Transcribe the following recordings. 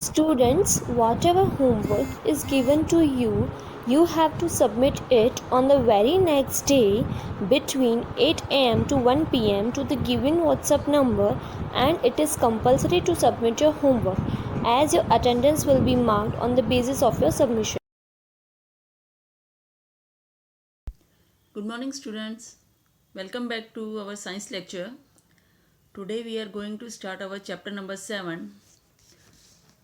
Students, whatever homework is given to you, you have to submit it on the very next day between 8 am to 1 pm to the given WhatsApp number, and it is compulsory to submit your homework as your attendance will be marked on the basis of your submission. Good morning, students. Welcome back to our science lecture. Today we are going to start our chapter number 7,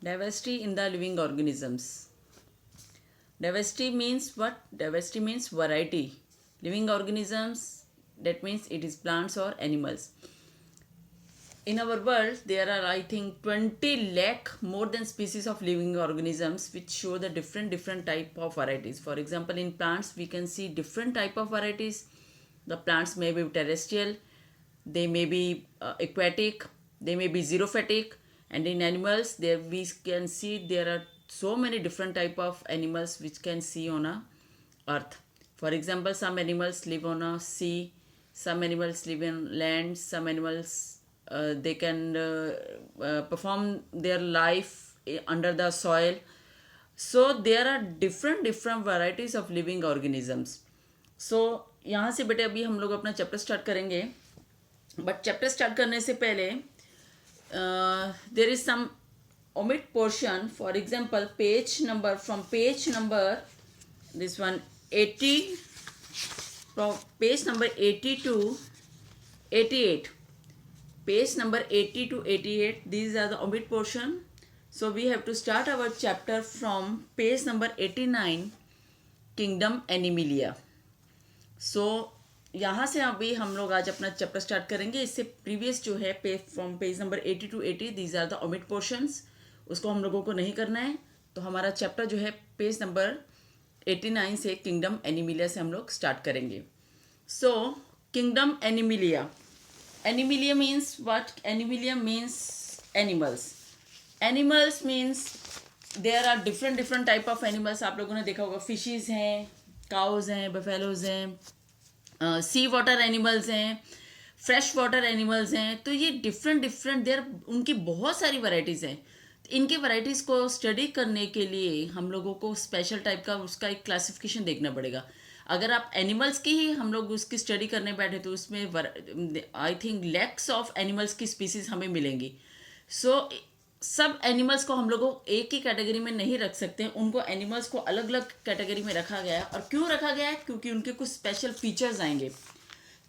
Diversity in the Living Organisms. Diversity means what? Diversity means variety. Living organisms, that means it is plants or animals. In our world, there are, I think, 20 lakh more than species of living organisms which show the different type of varieties. For example, in plants, we can see different type of varieties. The plants may be terrestrial, they may be aquatic, they may be xerophatic, and in animals, there we can see there are so many different type of animals which can see on a earth. For example, some animals live on a sea, some animals live in land, some animals they can perform their life under the soil. So there are different varieties of living organisms. So यहाँ से बेटे अभी हम लोग अपना chapter start करेंगे, but chapter start करने से पहले there is some omit portion. For example, page number, from page number this one 80, from page number 80 to 88, page number 80 to 88, these are the omit portion. So we have to start our chapter from page number 89, kingdom Animalia. So यहाँ से अभी हम लोग आज अपना chapter start करेंगे. इससे previous जो है from page number 80 to 80, these are the omit portions, उसको हम लोगों को नहीं करना है. तो हमारा चैप्टर जो है पेज नंबर 89 से किंगडम एनिमिलिया से हम लोग स्टार्ट करेंगे. So kingdom Animalia. Animalia means what? Animalia means animals. Animals means there are different type of animals. आप लोगों ने देखा होगा, फिशेज हैं, काउज हैं, बफेलोज हैं, सी वाटर एनिमल्स हैं, फ्रेश वाटर एनिमल्स हैं. तो ये डिफरेंट देर उनकी बहुत सारी वैरायटीज़ हैं. इनके वैरायटीज़ को स्टडी करने के लिए हम लोगों को स्पेशल टाइप का उसका एक क्लासिफिकेशन देखना पड़ेगा. अगर आप एनिमल्स की ही हम लोग उसकी स्टडी करने बैठे तो उसमें I think lakhs of animals की स्पीसीज हमें मिलेंगी. सो सब एनिमल्स को हम लोगों एक ही कैटेगरी में नहीं रख सकते हैं. उनको एनिमल्स को अलग अलग कैटेगरी में रखा गया है. और क्यों रखा गया है? क्योंकि उनके कुछ स्पेशल फीचर्स आएंगे.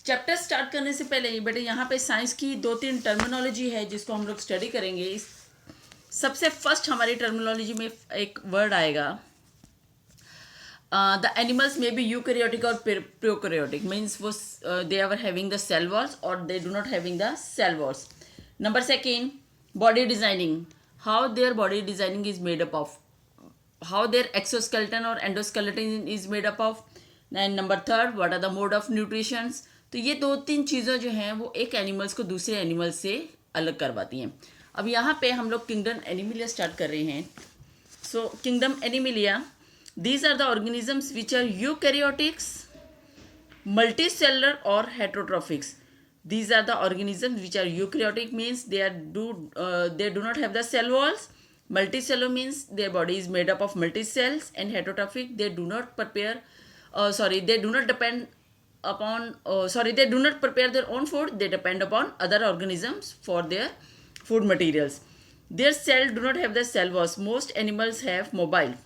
चैप्टर स्टार्ट करने से पहले बेटे यहाँ पे साइंस की 2-3 टर्मिनोलॉजी है जिसको हम लोग स्टडी करेंगे. सबसे फर्स्ट हमारी टर्मिनोलॉजी में एक वर्ड आएगा, the animals may be eukaryotic और प्रोकैरियोटिक. मीन्स वो they are having the cell walls और they do not having the cell walls. Number second, body designing, how their body designing is made up of, how their exoskeleton or endoskeleton is made up of. And number third, what are the mode of nutrition. तो ये 2-3 चीज़ें जो हैं वो एक animals को दूसरे animals से अलग करवाती हैं. अब यहाँ पे हम लोग किंगडम एनिमिलिया स्टार्ट कर रहे हैं. So kingdom Animalia, these are the organisms which are eukaryotics, multicellular or heterotrophs. These are the organisms which are eukaryotic, means they do not have the cell walls. Multicellular means their body is made up of multi cells, and heterotrophic, they do not they do not depend upon they do not prepare their own food. They depend upon other organisms for their food materials. Their cell do not have the cell walls. Most animals have mobile.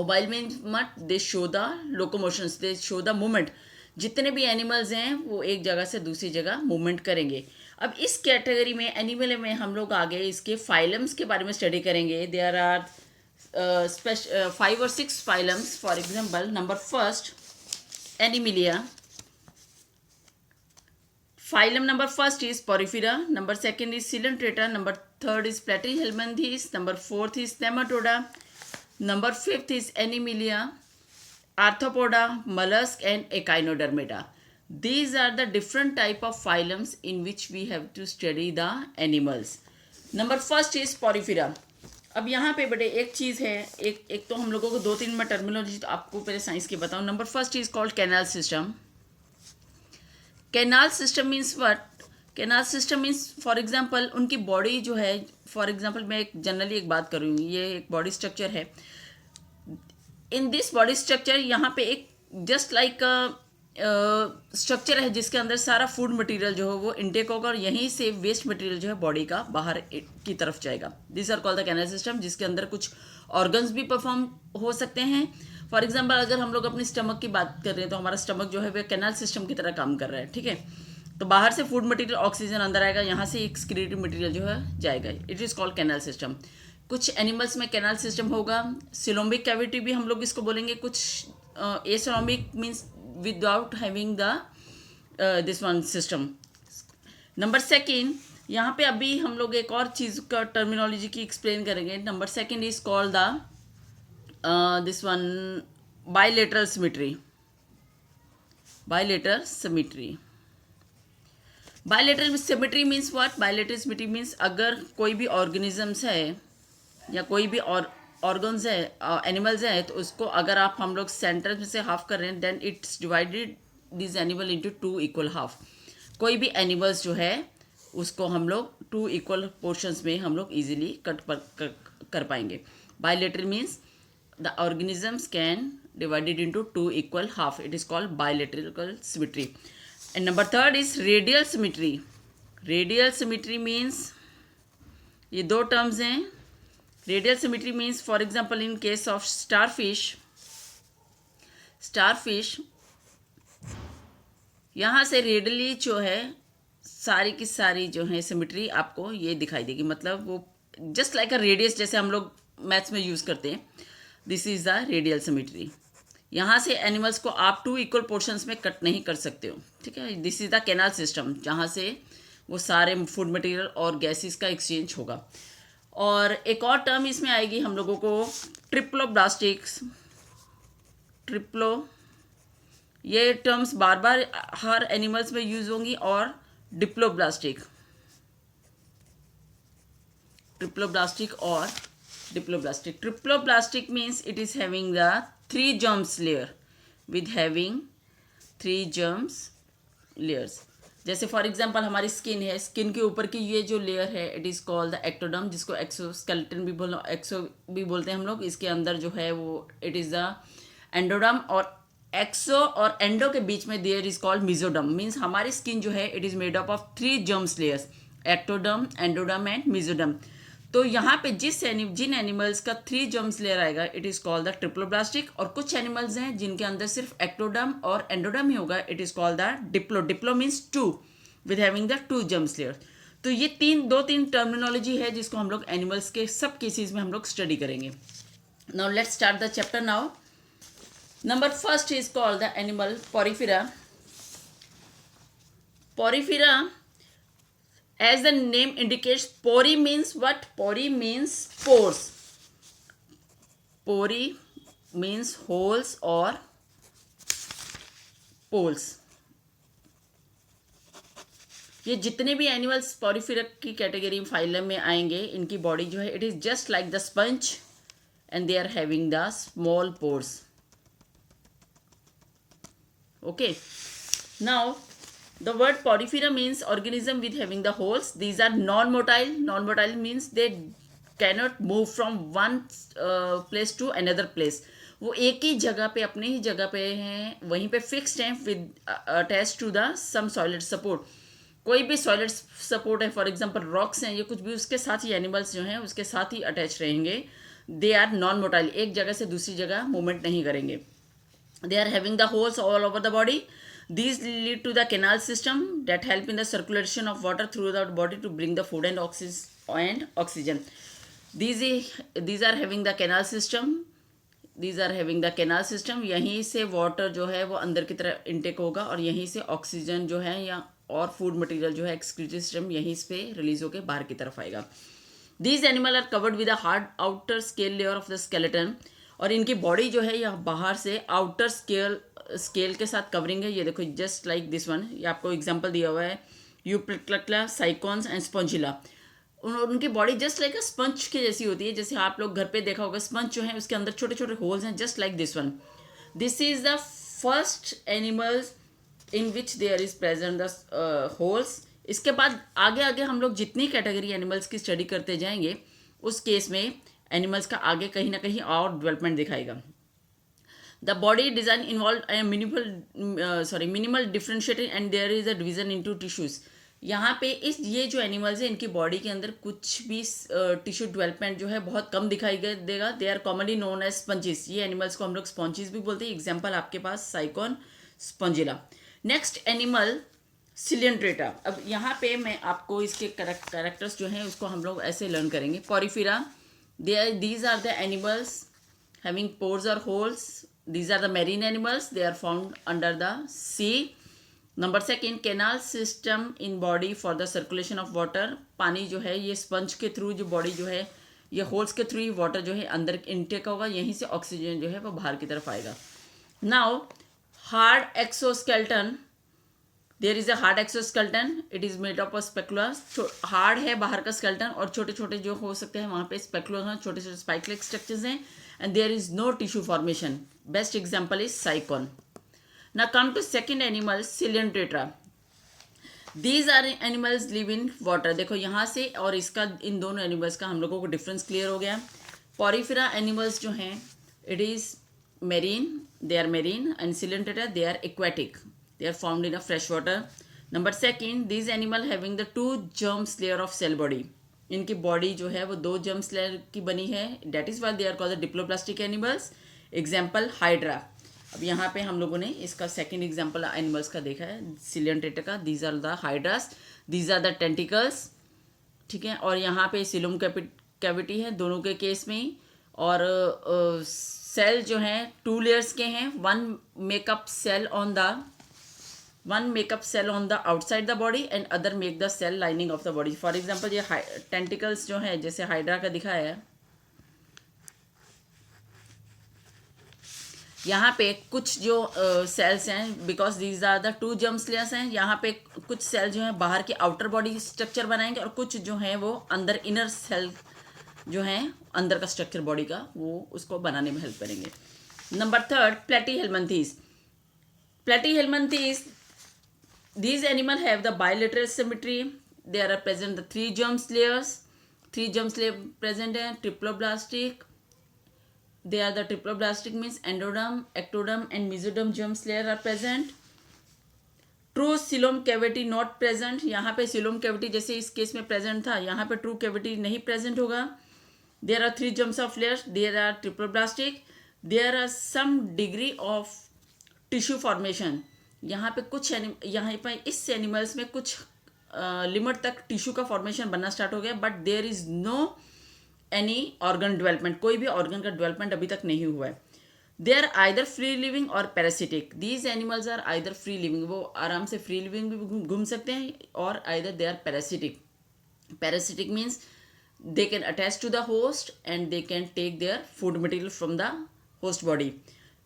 Mobile means what? They show the locomotions, they show the movement. जितने भी animals हैं वो एक जगह से दूसरी जगह movement करेंगे. अब इस कैटेगरी में एनिमल में हम लोग आगे इसके फाइलम्स के बारे में स्टडी करेंगे. There are 5 or 6 phylums. For example, number first Animalia. Phylum number first is Porifera, number second is Coelenterata, number third is Platyhelminthes, number fourth is Nematoda, number fifth is Animalia, Arthropoda, mollusk, and Echinodermata. These are the different type of phylums in which we have to study the animals. Number first is Porifera. अब यहाँ पे बड़े एक चीज़ है, एक तो हम लोगों को 2-3 में टर्मिनोलॉजी तो आपको पहले साइंस की बताऊँ. Number first is called canal system. Canal system means what? Canal system means for example उनकी बॉडी जो है, फॉर एग्जांपल मैं एक जनरली एक बात करूँगी, ये एक बॉडी स्ट्रक्चर है। इन दिस बॉडी स्ट्रक्चर यहाँ पे एक जस्ट लाइक स्ट्रक्चर है जिसके अंदर सारा फूड मटेरियल जो है वो इनटेक होगा और यहीं से वेस्ट मटेरियल जो है बॉडी का बाहर की तरफ जाएगा। This are called the canal system, जिसके अंदर कुछ ऑर्गन्स भी परफॉर्म हो सकते हैं। फॉर एग्जाम्पल अगर हम लोग अपनी स्टमक की बात कर रहे हैं तो हमारा स्टमक जो है वह कैनाल सिस्टम की तरह काम कर रहा है, ठीक है। तो बाहर से फूड मटेरियल ऑक्सीजन अंदर आएगा, यहाँ से एक्सक्रीटिव मटेरियल जो है जाएगा। It is called canal system. कुछ एनिमल्स में कैनाल सिस्टम होगा, सिलोम्बिक कैविटी भी हम लोग इसको बोलेंगे। कुछ acoelomic means without having the this one system. Number second, यहाँ पे अभी हम लोग एक और चीज़ का टर्मिनोलॉजी की एक्सप्लेन करेंगे। Number second is called the this one bilateral symmetry. Bilateral symmetry, bilateral symmetry means what? Bilateral symmetry means अगर कोई भी ऑर्गेनिजम्स है या कोई भी ऑर्गन्स है, एनिमल्स है, तो उसको अगर आप हम लोग सेंटर में से हाफ कर रहे हैं, then it's divided this animal into 2 equal half. कोई भी एनिमल्स जो है उसको हम लोग 2 इक्वल पोर्शंस में हम लोग इजीली कट कर पाएंगे। Bilateral means the organisms can divided into 2 equal half. It is called bilateral symmetry. And number third is radial symmetry. Radial symmetry means, ये दो टर्म्स हैं। Radial symmetry means for example in case of starfish, यहाँ से radially जो है सारी की सारी जो है सिमेट्री आपको ये दिखाई देगी। मतलब वो जस्ट लाइक अ रेडियस, जैसे हम लोग मैथ्स में यूज़ करते हैं। This is the radial symmetry. यहाँ से एनिमल्स को आप 2 इक्वल पोर्शंस में कट नहीं कर सकते हो, ठीक है। This is the canal system, जहाँ से वो सारे फूड मटेरियल और गैसेस का एक्सचेंज होगा। और एक और टर्म इसमें आएगी हम लोगों को, ट्रिप्लोब्लास्टिक्स। ये टर्म्स बार बार हर एनिमल्स में यूज होंगी। और डिप्लोब्लास्टिक और diploblastic. Triploblastic means it is having the 3 germs layer, with having 3 germs layers. जैसे फॉर एग्जांपल हमारी स्किन है, स्किन के ऊपर की ये जो लेयर है it is called the ectoderm, जिसको एक्सोस्केलेटन भी बोलते हैं हम लोग। इसके अंदर जो है वो इट इज़ द एंडोडर्म। और एक्सो और एंडो के बीच में there is called mesoderm. Means हमारी स्किन जो है it is made up of 3 germs layers, ectoderm, endoderm and mesoderm. तो यहाँ पे जिन एनिमल्स का 3 germs लेयर आएगा it is called the triploblastic. और कुछ एनिमल्स हैं जिनके अंदर सिर्फ एक्टोडर्म और एंडोडर्म ही होगा, it is called the Diplo means 2 with having the 2 germs layer. तो ये 3 टर्मिनोलॉजी है जिसको हम लोग एनिमल्स के सब केसेस में हम लोग स्टडी करेंगे। Now let's start the chapter now. Number first is called the animal Porifera. Porifera, as the name indicates, pori means what? Pori means pores. Pori means holes or poles. ये जितने भी animals porifera की category phylum में आएंगे, इनकी body जो है it is just like the sponge and they are having the small pores. Okay, now the word porifera means organism with having the holes. These are non-motile. Non-motile means they cannot move from one place to another place. वो एक ही जगह पे, अपने ही जगह पे हैं, वहीं पे फिक्स्ड हैं, with attach to the some solid support. कोई भी सॉलिड सपोर्ट है, फॉर एग्जांपल रॉक्स हैं, ये कुछ भी, उसके साथ ही एनिमल्स जो हैं उसके साथ ही अटैच रहेंगे। दे आर नॉन मोटाइल, एक जगह से दूसरी जगह मूवमेंट नहीं करेंगे। They are having the holes all over the body. These lead to the canal system that help in the circulation of water through the body to bring the food and oxygen. These are having the canal system. यहीं से water जो है वो अंदर की तरफ intake होगा और यहीं से ऑक्सीजन जो है या और फूड मटेरियल जो है एक्सक्रीटरी सिस्टम यहीं पे रिलीज होकर बाहर की तरफ आएगा. These animal are covered with a hard outer scale layer of the skeleton. और इनकी बॉडी जो है यह बाहर से आउटर स्केल के साथ कवरिंग है. ये देखो जस्ट लाइक दिस वन, ये आपको एग्जांपल दिया हुआ है, यूप्लिक्ला, साइकॉन्स एंड स्पॉन्जिला. उनकी बॉडी जस्ट लाइक अ स्पंज के जैसी होती है. जैसे आप लोग घर पे देखा होगा स्पंज जो है उसके अंदर छोटे छोटे होल्स हैं, just like this one. This is the first animals in which there is present the holes इसके बाद आगे आगे हम लोग जितनी कैटेगरी एनिमल्स की स्टडी करते जाएंगे उस केस में एनिमल्स का आगे कहीं ना कहीं और डेवलपमेंट दिखाएगा. The body design involved a minimal differentiating and there is a division into tissues. यहाँ पे ये जो एनिमल्स है इनकी बॉडी के अंदर कुछ भी टिश्यू डेवलपमेंट जो है बहुत कम दिखाई देगा. They are commonly known as sponges. ये एनिमल्स को हम लोग स्पॉन्जिस भी बोलते हैं. एग्जाम्पल आपके पास Sycon, Spongilla. Next animal Coelenterata. अब यहाँ पे मैं आपको इसके कैरेक्टर्स जो हैं उसको हम लोग ऐसे लर्न करेंगे. Porifera, these are the animals having pores or holes. These are the marine animals. They are found under the sea. Number second, canal system in body for the circulation of water. पानी जो है ये sponge के through जो body जो है ये holes के थ्रू ही वाटर जो है अंदर इनटेक होगा. यहीं से ऑक्सीजन जो है वो बाहर की तरफ आएगा. Now hard exoskeleton. There is a hard exoskeleton. It is made up of spicula. Hard है बाहर का स्केल्टन और छोटे छोटे जो हो सकते हैं वहाँ पे स्पेकुला हैं, छोटे छोटे स्पाइक लाइक स्ट्रक्चर्स हैं. And there is no tissue formation. Best example is cycon. Now come to second animal, Coelenterata. These are animals live in water. देखो यहाँ से और इसका इन दोनों एनिमल्स का हम लोगों को डिफरेंस क्लियर हो गया. पॉरीफेरा एनिमल्स जो हैं it is marine, they are marine. And Coelenterata they are aquatic. They are found in a fresh water. Number second, these animal having the 2 germs layer of cell body. इनकी body जो है वो 2 germs layer की बनी है. That is why they are called diploblastic animals. Example hydra. अब यहाँ पे हम लोगों ने इसका सेकंड एग्जाम्पल एनिमल्स का देखा है सिलियंट्रेटा का. These are the hydras, these are the tentacles. ठीक है. और यहाँ पे सिलुम कैविटी है दोनों के केस में ही. और सेल जो हैं 2 लेयर्स के हैं. One makeup cell on the outside the body and other make the cell lining of the body. For example ये tentacles जो है जैसे हाइड्रा का दिखाया है. यहाँ पे कुछ जो सेल्स हैं because these are the 2 germs layers हैं. यहाँ पे कुछ सेल जो है बाहर के आउटर बॉडी स्ट्रक्चर बनाएंगे और कुछ जो है वो अंदर इनर सेल जो है अंदर का स्ट्रक्चर बॉडी का वो उसको बनाने में हेल्प करेंगे. Number third, Platyhelminthes. Platyhelminthes, these animals have the bilateral symmetry. There are present the 3 germs layers. 3 germs layer present है. Triploblastic. They are the triploblastic means endoderm, ectoderm and mesoderm germs layer are present. True coelom cavity not present. यहाँ पे coelom cavity जैसे इस case में present था यहाँ पे true cavity नहीं present होगा. There are 3 germs of layers. There are triploblastic. There are some degree of tissue formation. यहाँ पे कुछ यहाँ पे इस एनिमल्स में कुछ लिमिट तक टिश्यू का फॉर्मेशन बनना स्टार्ट हो गया. But there is no any organ development. कोई भी ऑर्गन का डेवलपमेंट अभी तक नहीं हुआ है. They are either free living और parasitic. These animals are either free living, वो आराम से फ्री लिविंग भी घूम सकते हैं, और either they are parasitic. Parasitic means they can attach to the host and they can take their food material from the host body.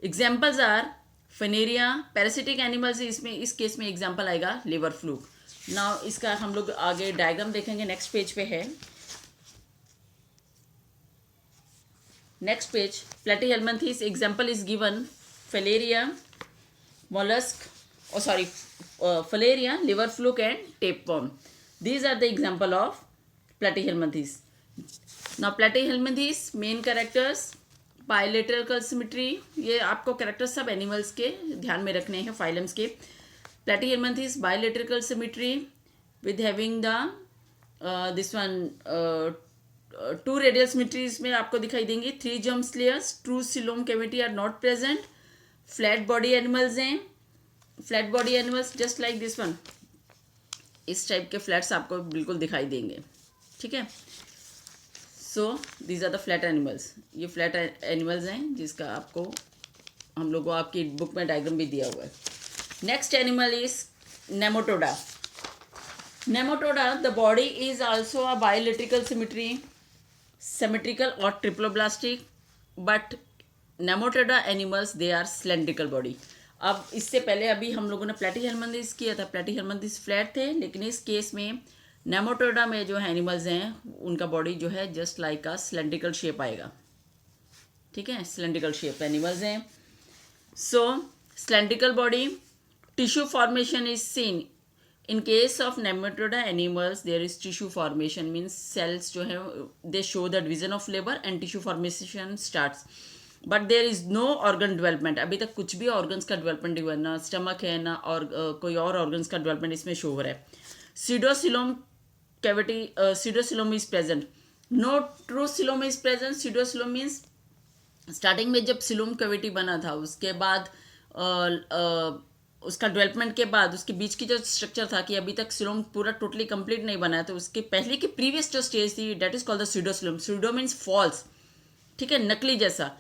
Examples are फेनेरिया. Parasitic animals इसमें इस केस में एग्जाम्पल आएगा लिवर फ्लूक. नाउ इसका हम लोग आगे diagram देखेंगे. नेक्स्ट पेज पे है. Next page, platyhelminthes example is given. Filaria, mollusc, filaria, liver fluke and tapeworm. These are the example of platyhelminthes. Now platyhelminthes main characters, bilateral symmetry. ये आपको characters सब एनिमल्स के ध्यान में रखने हैं फाइलम्स के. Platyhelminthes bilateral symmetry with having the this one 2 radial symmetries में आपको दिखाई देंगी. 3 germs layers. True coelom cavity are not present. Flat body animals हैं. Flat body animals just like this one. इस टाइप के फ्लैट्स आपको बिल्कुल दिखाई देंगे. ठीक है. So these are the flat animals. ये फ्लैट एनिमल्स हैं जिसका आपको हम लोगों को आपकी बुक में डायग्राम भी दिया हुआ है. Next animal is nematoda. Nematoda, the body is also a bilateral symmetrical और triploblastic. But nematoda animals they are cylindrical body. अब इससे पहले अभी हम लोगों ने प्लेटीहेल्मिन्थीज किया था. प्लेटीहेल्मिन्थीज फ्लैट थे, लेकिन इस केस में नेमाटोडा में जो है एनिमल्स हैं उनका बॉडी जो है just like a cylindrical shape आएगा. ठीक है. सिलेंड्रिकल शेप एनिमल्स हैं. So cylindrical body, tissue formation is seen in case of nematoda animals there is tissue formation, means cells जो है they show the division of labour and tissue formation starts, but there is no organ development. अभी तक कुछ भी organs का development नहीं हुआ, ना स्टमक है ना और कोई और ऑर्गन्स का डेवलपमेंट इसमें शो हो रहा है। Pseudocoelom cavity, pseudocoelom is present, no true coelom is present. Pseudocoelom means starting में जब सिलोम कैविटी बना था उसके बाद उसका डेवलपमेंट के बाद उसके बीच की जो स्ट्रक्चर था कि अभी तक सिलोम पूरा टोटली कंप्लीट नहीं बना है, तो उसके पहले की प्रीवियस जो स्टेज थी that is called the pseudocoelom. Pseudo means false, ठीक है, नकली जैसा।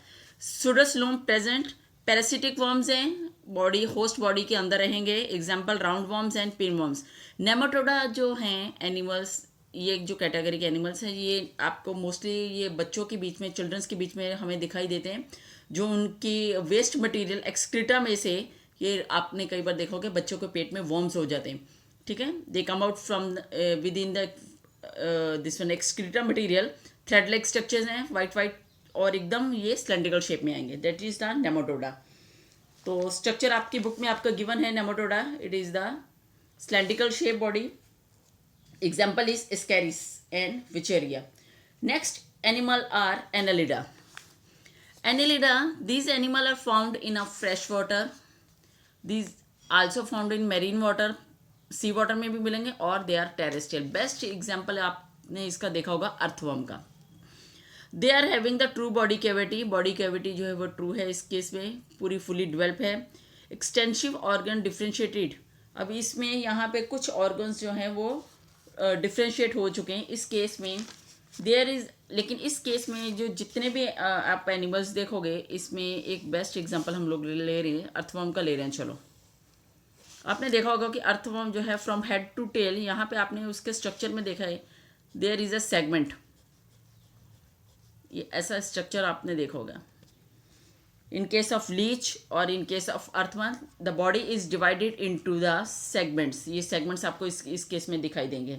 Pseudocoelom present. पैरासिटिक वर्म्स हैं, बॉडी होस्ट बॉडी के अंदर रहेंगे, example round worms and pin worms. Nematoda जो हैं एनिमल्स, ये जो कैटेगरी के एनिमल्स हैं, ये आपको मोस्टली ये बच्चों के बीच में, चिल्ड्रंस के बीच में हमें दिखाई देते हैं, जो उनकी वेस्ट मटेरियल एक्सक्रीटा में से, ये आपने कई बार देखा होगा बच्चों के पेट में वर्म्स हो जाते हैं, ठीक है, they come out from within the this one excreta material. Thread like structures हैं, वाइट वाइट, और एकदम ये सिलेंड्रिकल शेप में आएंगे, दैट इज द नेमाटोडा। तो स्ट्रक्चर आपकी बुक में आपका गिवन है nematoda, it is the cylindrical shape body. Example is Ascaris and Wicheria. Next animal are Annelida. Annelida, these animal are found in a fresh water. These also found in marine water, sea water में भी मिलेंगे, और they are terrestrial. Best example आपने इसका देखा होगा earthworm का। They are having the true body cavity. Body cavity जो है वो true है इस केस में, पूरी fully develop है। Extensive organ differentiated. अब इसमें यहाँ पे कुछ organs जो हैं वो डिफ्रेंशिएट हो चुके हैं इस केस में। देयर इज, लेकिन इस केस में जो जितने भी आप एनिमल्स देखोगे, इसमें एक बेस्ट एग्जांपल हम लोग ले रहे हैं, अर्थवर्म का ले रहे हैं। चलो, आपने देखा होगा कि अर्थवर्म जो है फ्रॉम हेड टू टेल, यहाँ पे आपने उसके स्ट्रक्चर में देखा है देयर इज अ सेगमेंट, ये ऐसा स्ट्रक्चर आपने देखा होगा। इन केस ऑफ लीच और in case of earthworm the body is divided into the segments, ये सेगमेंट्स आपको इस केस में दिखाई देंगे।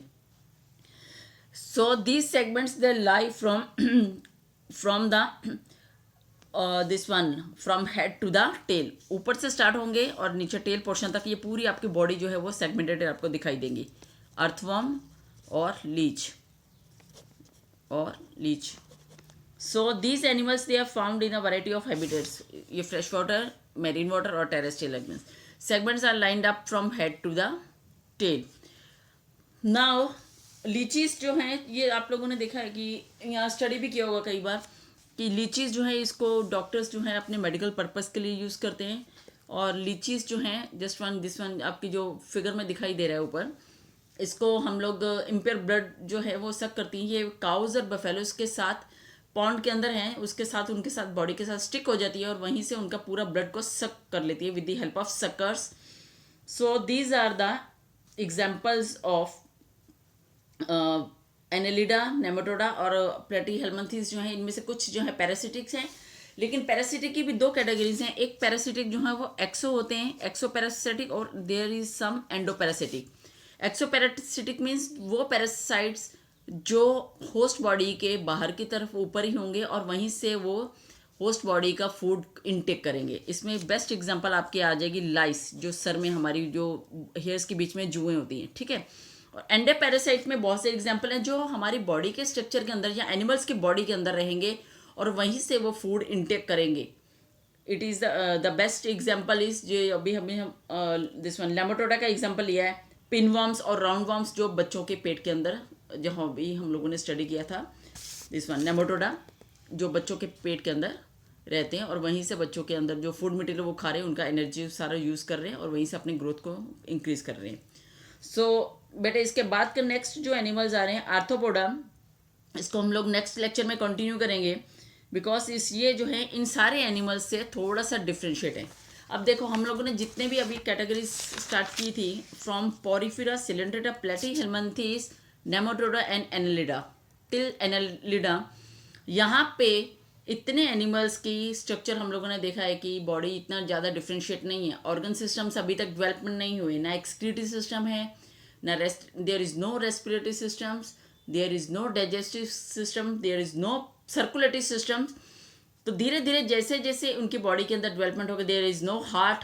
So these segments they lie from the this one from head to the tail, ऊपर से स्टार्ट होंगे और नीचे टेल पोर्शन तक ये पूरी आपकी बॉडी जो है वो सेगमेंटेड आपको दिखाई देंगी, अर्थवर्म और Leach So these animals they are found in a variety of habitats, ये fresh water, marine water और terrestrial elements. Segments are lined up from head to the tail. Now लीचीज जो हैं, ये आप लोगों ने देखा है कि यहाँ स्टडी भी किया होगा कई बार कि लीचीज जो है इसको डॉक्टर्स जो है अपने मेडिकल पर्पस के लिए यूज़ करते हैं। और लीचीज जो हैं, जस्ट वन दिस वन आपकी जो फिगर में दिखाई दे रहा है ऊपर, इसको हम लोग इम्पेयर ब्लड जो है वो सक करती हैं। ये काउज और बफेलोज के साथ पॉन्ड के अंदर हैं, उसके साथ उनके साथ बॉडी के साथ स्टिक हो जाती है और वहीं से उनका पूरा ब्लड को सक कर लेती है with the help of suckers. So these are the examples of annelida, nematoda और प्लेटीहेल्मिन्थेस जो हैं, इनमें से कुछ जो है पैरासिटिक्स हैं। लेकिन पैरासिटिक की भी दो कैटेगरीज हैं, एक पैरासिटिक जो है वो एक्सो होते हैं, एक्सो पैरासिटिक, और there is some endoparasitic. Exo parasitic means वो पैरासाइट्स जो होस्ट बॉडी के बाहर की तरफ ऊपर ही होंगे और वहीं से वो होस्ट बॉडी का फूड इनटेक करेंगे। इसमें बेस्ट एग्जांपल आपके आ जाएगी लाइस, जो सर में हमारी जो हेयर्स के बीच में जुएँ होती हैं, ठीक है। और एंडो पैरासाइट में बहुत से एग्जांपल हैं जो हमारी बॉडी के स्ट्रक्चर के अंदर या एनिमल्स की बॉडी के अंदर रहेंगे और वहीं से वो फूड इनटेक करेंगे। It is the best example is जो अभी हमें दिस वन नेमाटोडा का एग्जाम्पल लिया है, पिनवर्म्स और राउंड वर्म्स जो बच्चों के पेट के अंदर जहाँ भी हम लोगों ने स्टडी किया था, दिस वन नेमाटोडा जो बच्चों के पेट के अंदर रहते हैं और वहीं से बच्चों के अंदर जो फूड मटेरियल वो खा रहे हैं, उनका एनर्जी सारा यूज़ कर रहे हैं और वहीं से अपनी ग्रोथ को इंक्रीज़ कर रहे हैं। सो बेटा इसके बाद के नेक्स्ट जो एनिमल्स आ रहे हैं आर्थ्रोपोडा, इसको हम लोग नेक्स्ट लेक्चर में कंटिन्यू करेंगे बिकॉज ये जो है इन सारे एनिमल्स से थोड़ा सा डिफ्रेंशिएट है। अब देखो हम लोगों ने जितने भी अभी कैटेगरीज स्टार्ट की थी from Porifera, Coelenterata, Platyhelminthes, Nematoda and Annelida till Annelida, यहाँ पे इतने एनिमल्स की स्ट्रक्चर हम लोगों ने देखा है कि बॉडी इतना ज़्यादा डिफ्रेंशिएट नहीं है, ऑर्गन सिस्टम्स अभी तक डेवलपमेंट नहीं हुए, ना एक्सक्रीटरी सिस्टम है, ना there is no respiratory systems, there is no digestive system, there is no circulatory systems. तो धीरे धीरे जैसे जैसे उनकी बॉडी के अंदर डेवलपमेंट होगा, देयर इज़ नो हार्ट,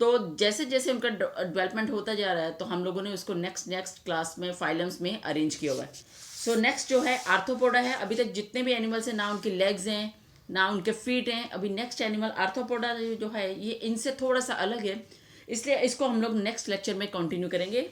तो जैसे जैसे उनका डेवलपमेंट होता जा रहा है तो हम लोगों ने उसको नेक्स्ट क्लास में फाइलम्स में अरेंज किया हुआ है। सो नेक्स्ट जो है आर्थ्रोपोडा है। अभी तक जितने भी एनिमल्स हैं ना उनकी लेग्स हैं ना उनके फीट हैं। अभी नेक्स्ट एनिमल आर्थ्रोपोडा जो है ये इनसे थोड़ा सा अलग है, इसलिए इसको हम लोग नेक्स्ट लेक्चर में कंटिन्यू करेंगे।